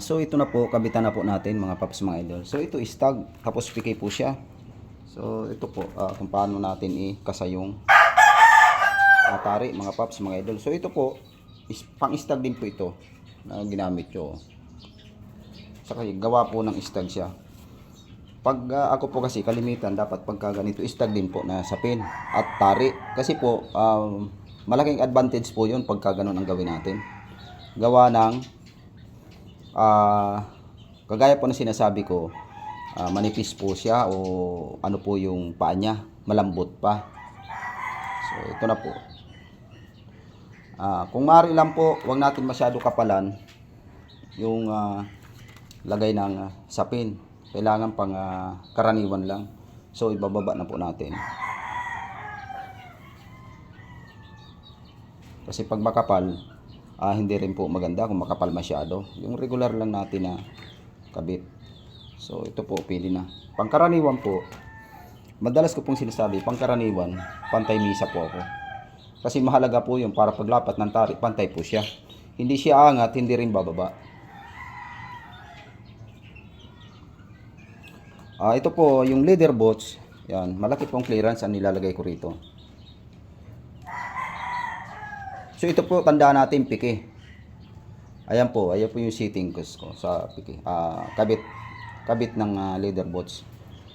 So ito na po, kabitan na po natin mga paps mga idol. So ito stag, tapos PK po siya. So ito po kung paano natin ikasa yung tari mga paps mga idol. So ito po, pang stag din po ito na ginamit ko. Saka gawa po ng stag siya. Pag ako po kasi kalimitan dapat pagka ganito stag din po na sapin at tari. Kasi po malaking advantage po yun pagka ganun ang gawin natin. Gawa ng kagaya po na sinasabi ko, manipis po siya o ano po yung paa niya, malambot pa. So ito na po. Kung maaari lang po, wag natin masyado kapalan yung lagay ng sapin. Kailangan pang karaniwan lang. So ibababa na po natin. Kasi pag makapal, hindi rin po maganda kung makapal masyado. Yung regular lang natin na kabit. So ito po, pili na. Pangkaraniwan po, madalas ko pong sinasabi, pangkaraniwan, pantay misa po ako. Kasi mahalaga po yung para paglapat ng tari, pantay po siya. Hindi siya angat, hindi rin bababa. Ito po, yung leader bolts, yan, malaki pong clearance ang nilalagay ko rito. So ito po, tandaan natin piki. Ayan po yung setting ko sa piki. Kabit ng leader bolts.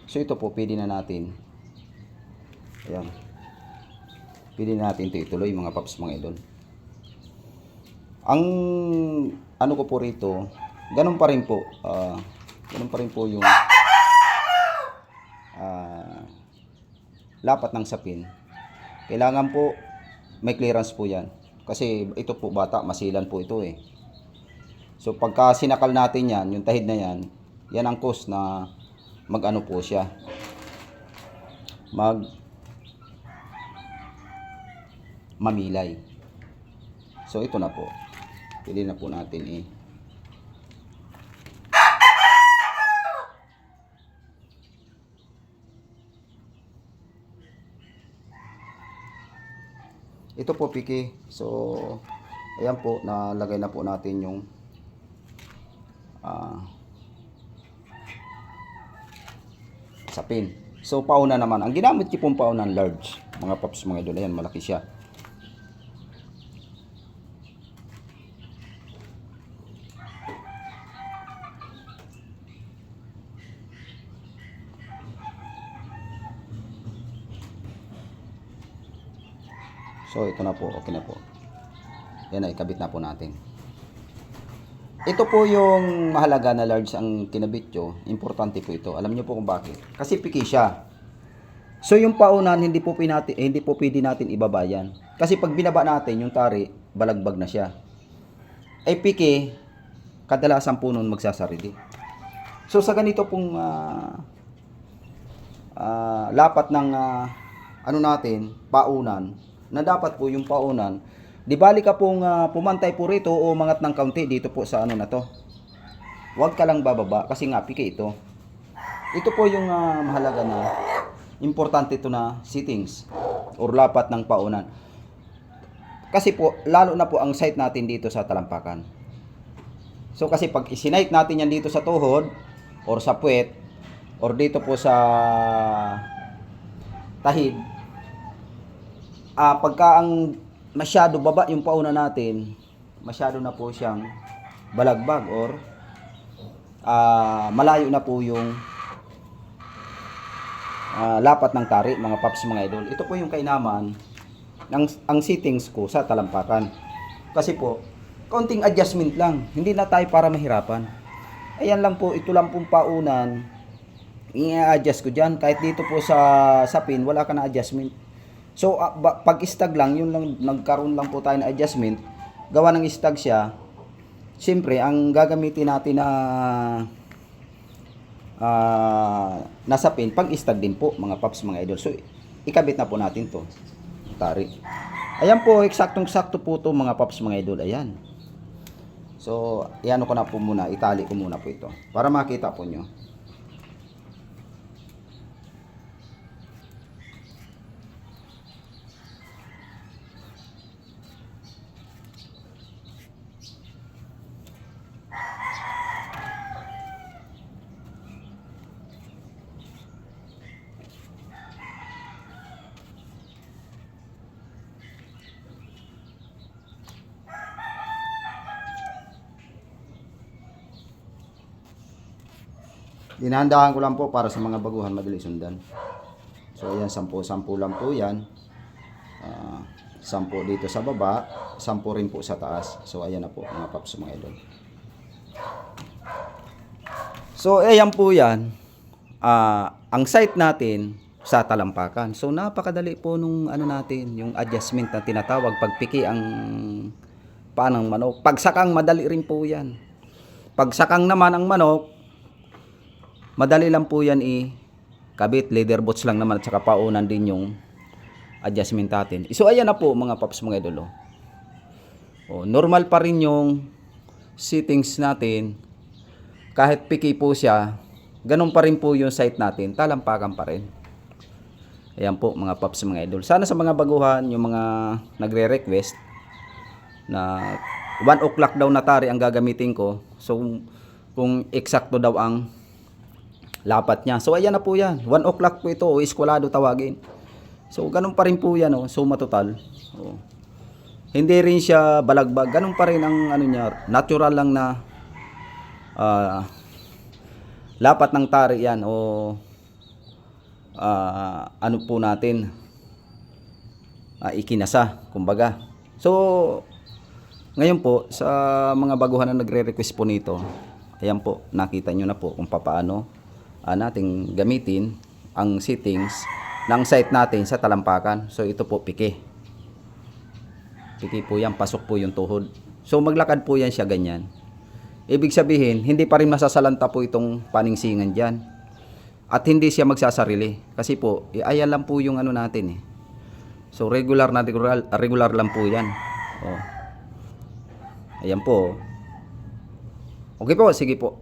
So ito po, pwede na natin. Ayan. Pwede na natin ito ituloy mga paps mga idol. Ang ano ko po rito, ganun pa rin po. Ganun pa rin po yung lapat ng sapin. Kailangan po may clearance po yan. Kasi ito po bata, masilan po ito eh. So pagka sinakal natin yan, yung tahid na yan, yan ang cause na mag-ano po siya. Mamilay. So ito na po. Pili na po natin ito po piki. So ayan po, nalagay na po natin yung sapin. So pauna naman, ang ginamit ko pong pauna large mga paps mga idol. Ayan, malaki siya. So ito na po, okay na po. Yan, ikabit na po natin. Ito po yung mahalaga na large ang kinabit ko. Importante po ito. Alam niyo po kung bakit. Kasi piki siya. So yung paunan hindi po pwede natin ibaba yan. Kasi pag binaba natin yung tari, balagbag na siya. Ay piki, kadalasan po nun magsasarili. So sa ganito pong lapat ng ano natin, paunan, na dapat po yung paunan, di bali ka pong pumantay po rito o umangat ng kaunti dito po sa ano na to. Huwag ka lang bababa kasi nga piki ito. Ito po yung mahalaga na importante ito na settings or lapat ng paunan. Kasi po lalo na po ang sight natin dito sa talampakan. So kasi pag isinight natin yan dito sa tuhod or sa puwet or dito po sa tahid, pagka ang masyado baba yung pauna natin, masyado na po siyang balagbag or malayo na po yung lapat ng tari mga paps mga idol. Ito po yung kainaman ang settings ko sa talampakan. Kasi po, konting adjustment lang. Hindi na tayo para mahirapan. Ayan lang po, ito lang pong paunan. I-adjust ko dyan. Kahit dito po sa pin, wala ka na adjustment. So, pag stag lang, yun lang, nagkaroon lang po tayo ng adjustment. Gawa ng stag siya. Siyempre, ang gagamitin natin na nasa pin, pag stag din po, mga paps, mga idol. So, ikabit na po natin to tari. Ayan po, eksaktong-sakto po to mga paps, mga idol. Ayan. So, iano ko na po muna, itali ko muna po ito. Para makita po nyo. Dinahandahan ko lang po para sa mga baguhan madali sundan. So ayan, 10 lang po yan. 10 dito sa baba, 10 rin po sa taas. So ayan na po mga paps mga idol. So ayan po yan. Ang site natin sa talampakan. So napakadali po nung ano natin, yung adjustment na tinatawag pagpiki ang paa ng manok. Pagsakang madali rin po yan. Pagsakang naman ang manok, madali lang po yan kabit, leather boots lang naman at saka paunan din yung adjustment natin. So ayan na po mga paps mga idol. Normal pa rin yung settings natin. Kahit piki po siya, ganun pa rin po yung site natin, talampakan pa rin. Ayan po mga paps mga idol. Sana sa mga baguhan, yung mga nagre-request na 1 o'clock daw na tari ang gagamitin ko. So kung eksakto daw ang lapat niya. So ayan na po yan. 1 o'clock po ito o eskwalado tawagin. So ganun pa rin po yan suma total. Hindi rin siya balagbag. Ganun pa rin ang ano niya, natural lang na lapat ng tari yan ano po natin ikinasa kumbaga. So ngayon po sa mga baguhan na nagre-request po nito, ayan po, nakita nyo na po kung paano nating gamitin ang settings ng site natin sa talampakan. So ito po piki po yan, pasok po yung tuhod. So maglakad po yan siya ganyan. Ibig sabihin hindi pa rin masasalanta po itong paningsingan dyan. At hindi siya magsasarili. Kasi po, ayan lang po yung ano natin So, regular lang po yan. Ayan po. Okay po, sige po.